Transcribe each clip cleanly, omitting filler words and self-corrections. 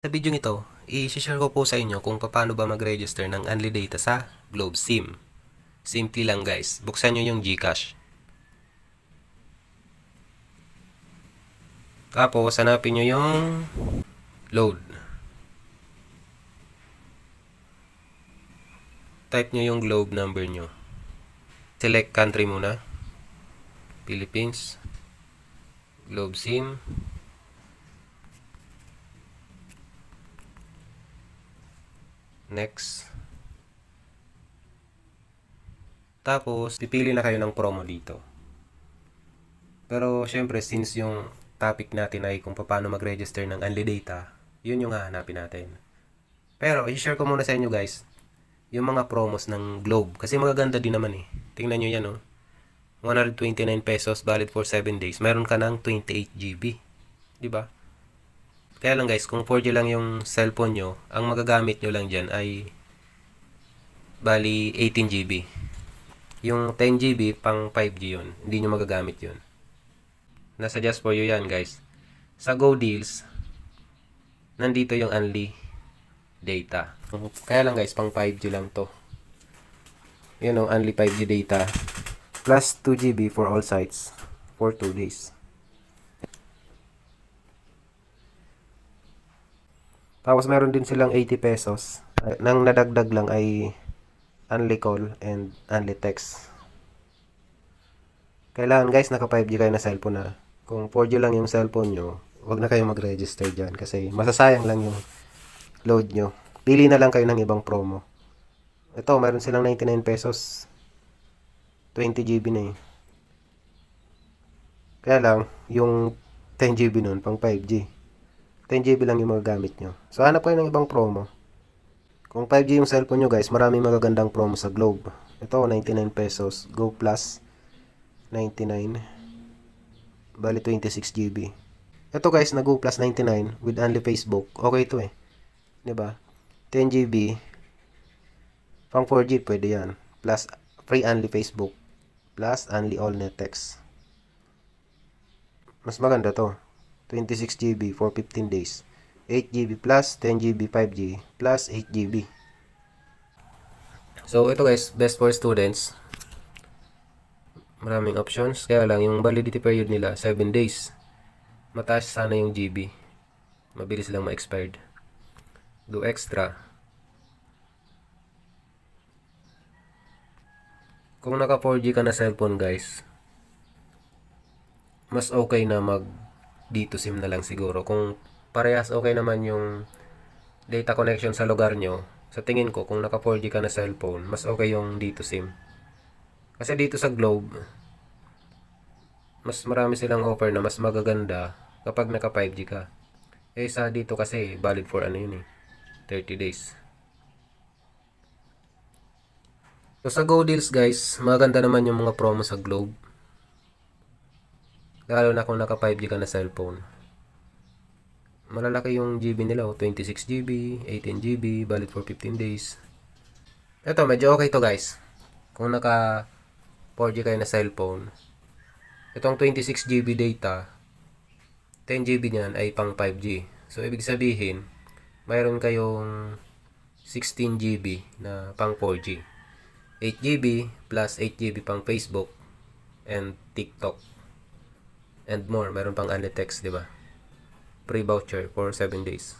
Sa video ito, i-share ko po sa inyo kung paano ba mag-register ng Unli Data sa Globe SIM. Simple lang guys, buksan nyo yung GCash. Tapos, hanapin nyo yung load. Type nyo yung Globe number nyo. Select country muna. Philippines. Globe SIM. Next. Tapos, pipili na kayo ng promo dito. Pero, syempre, since yung topic natin ay kung paano mag-register ng Unli Data, yun yung hahanapin natin. Pero, i-share ko muna sa inyo guys, yung mga promos ng Globe. Kasi magaganda din naman eh. Tingnan nyo yan oh. 129 pesos, valid for 7 days. Meron ka ng 28 GB. Diba? Kaya lang guys, kung 4G lang yung cellphone nyo, ang magagamit nyo lang dyan ay bali 18 GB. Yung 10 GB pang 5G yun. Hindi nyo magagamit yun. Nasa just for you yan guys. Sa Go Deals, nandito yung Unli Data. Kaya lang guys, pang 5G lang to. Yun o, Unli 5G data. Plus 2 GB for all sites. For 2 days. Tapos meron din silang 80 pesos. Nang nadagdag lang ay Unli Call and Unli Text. Kailangan guys, naka 5G kayo na cellphone na. Kung 4G lang yung cellphone nyo, huwag na kayo mag-register dyan kasi masasayang lang yung load nyo. Pili na lang kayo ng ibang promo. Ito, meron silang 99 pesos. 20 GB na eh. Kaya lang, yung 10 GB nun, pang 5G. 10 GB lang yung magagamit nyo. So, hanap kayo ng ibang promo. Kung 5G yung cellphone nyo guys, maraming magagandang promo sa Globe. Ito, 99 pesos. Go Plus, 99. Bali, 26 GB. Ito guys, na Go Plus 99 with Unli Facebook. Okay ito eh. Diba? 10 GB. Pang 4G, pwede yan. Plus, free Unli Facebook. Plus, Unli All Net Text. Mas maganda to. 26 GB for 15 days. 8 GB plus 10 GB 5G plus 8 GB. So ito guys, best for students. Maraming options. Kaya lang yung validity period nila 7 days. Mataas sana yung GB. Mabilis lang ma-expired. Do extra. Kung naka 4G ka na cellphone guys, mas okay na mag dito SIM na lang siguro. Kung parehas okay naman yung data connection sa lugar nyo, sa tingin ko kung naka 4G ka na cellphone, mas okay yung dito SIM. Kasi dito sa Globe, mas marami silang offer na mas magaganda kapag naka 5G ka. Eh sa dito kasi valid for ano yun eh, 30 days. So sa Go Deals guys, maganda naman yung mga promo sa Globe. Lalo na kung naka 5G ka na cellphone. Malalaki yung GB nila, 26 GB, 18 GB, valid for 15 days. Ito, medyo okay to guys. Kung naka 4G kayo na cellphone, itong 26 GB data, 10 GB niyan ay pang 5G. So, ibig sabihin, mayroon kayong 16 GB na pang 4G. 8 GB plus 8 GB pang Facebook and TikTok. And more, mayroon pang Unli Text, di ba? Free voucher for 7 days.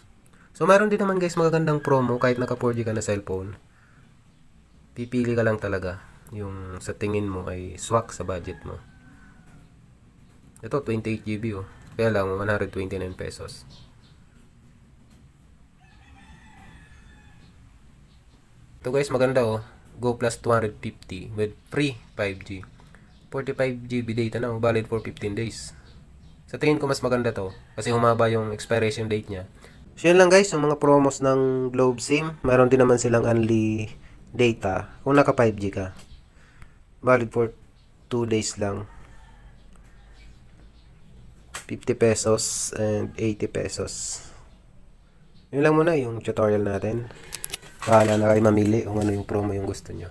So, mayroon din naman guys magagandang promo kahit naka 4G ka na cellphone. Pipili ka lang talaga yung sa tingin mo ay swak sa budget mo. Ito, 28 GB oh. Kaya lang, 129 pesos. Ito guys, maganda oh. Go Plus 250 with free 5G. 45 GB data na, valid for 15 days. Sa tingin ko mas maganda to kasi humaba yung expiration date niya. So yun lang guys, yung mga promos ng Globe SIM. Mayroon din naman silang Unli Data kung naka 5G ka. Valid for 2 days lang. 50 pesos and 80 pesos. Yun lang muna yung tutorial natin. Bahala na kayo mamili kung ano yung promo yung gusto nyo.